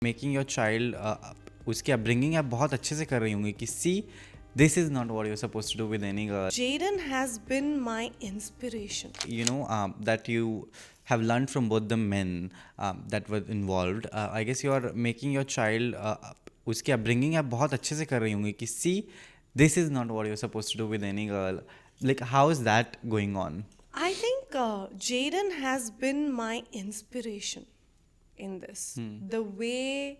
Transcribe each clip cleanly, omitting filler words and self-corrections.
Making your child उसकी अपब्रिंगिंग आप बहुत अच्छे से कर रही होंगी कि see this is not what you are supposed to do with any girl. Jaden has been my inspiration. You know, that you have learned from both the men that were involved. I guess you are making your child उसकी अपब्रिंगिंग आप बहुत अच्छे से कर रही होंगी कि see this is not what you are supposed to do with any girl. Like how is that going on? I think Jaden has been my inspiration in this. The way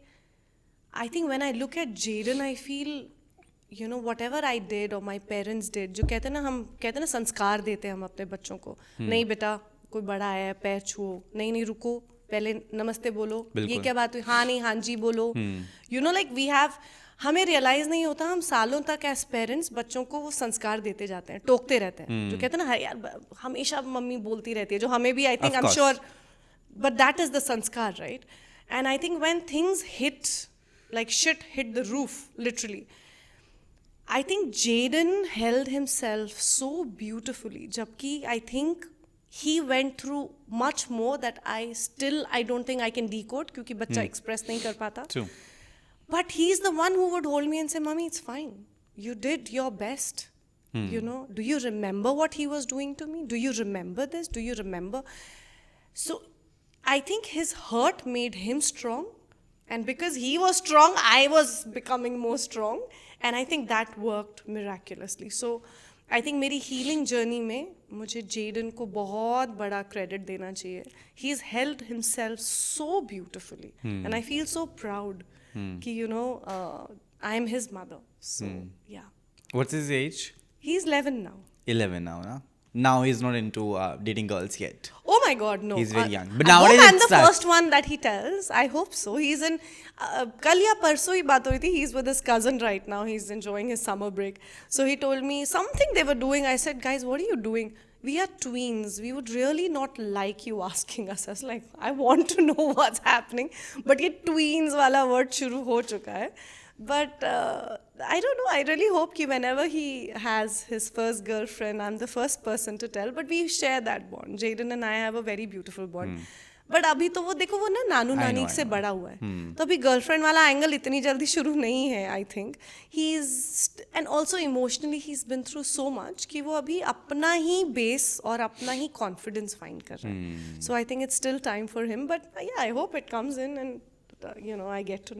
I think when I look at Jaden, I feel, you know, whatever I did or my parents did, जो कहते हैं ना, हम कहते हैं ना संस्कार देते हैं हम अपने बच्चों को. नहीं बेटा, कोई बड़ा आया है, पैर छुओ, नहीं रुको, पहले नमस्ते बोलो, ये क्या बात हुई, हाँ नहीं हाँ जी बोलो. You know, like we have, हमें रियलाइज नहीं होता, हम सालों तक एज पेरेंट्स बच्चों को वो संस्कार देते जाते हैं, टोकते रहते हैं. जो कहते हैं ना यार हमेशा मम्मी बोलती रहती है, जो हमें भी I think I am sure, but that is the sanskar, right? And I think when things hit like shit hit the roof, literally, I think Jaden held himself so beautifully, jabki I think he went through much more that I don't think I can decode, kyunki bachcha express nahi kar pata. True. But he's the one who would hold me and say, mommy, it's fine, you did your best. You know, do you remember what he was doing to me? Do you remember this? Do you remember? So I think his hurt made him strong. And because he was strong, I was becoming more strong. And I think that worked miraculously. So I think मेरी healing journey में मुझे Jaden को बहुत बड़ा credit देना चाहिए. He's held himself so beautifully. And I feel so proud कि, you know, I am his mother. So, yeah. What's his age? He's 11 now. 11 now, na? Now he's not into dating girls yet. Oh my God, no. He's very young. But I nowadays hope I'm it the starts. first one that he tells. I hope so. He's in. कल या परसों ही बात हुई थी. He's with his cousin right now. He's enjoying his summer break. So he told me something they were doing. I said, guys, what are you doing? We are tweens. We would really not like you asking us. I was like, I want to know what's happening. But ये tweens वाला word शुरू हो चुका है. But I don't know. I really hope that whenever he has his first girlfriend, I'm the first person to tell. But we share that bond. Jaden and I have a very beautiful bond. But अभी तो वो देखो वो ना नानू नानी से बड़ा हुआ है, तो अभी गर्लफ्रेंड वाला एंगल इतनी जल्दी शुरू नहीं है. I think he is, and also emotionally he is been through so much कि वो अभी अपना ही बेस और अपना ही कॉन्फिडेंस फाइंड कर रहा है. So I think it's still time for him, but I hope it comes in and you know, I get to know.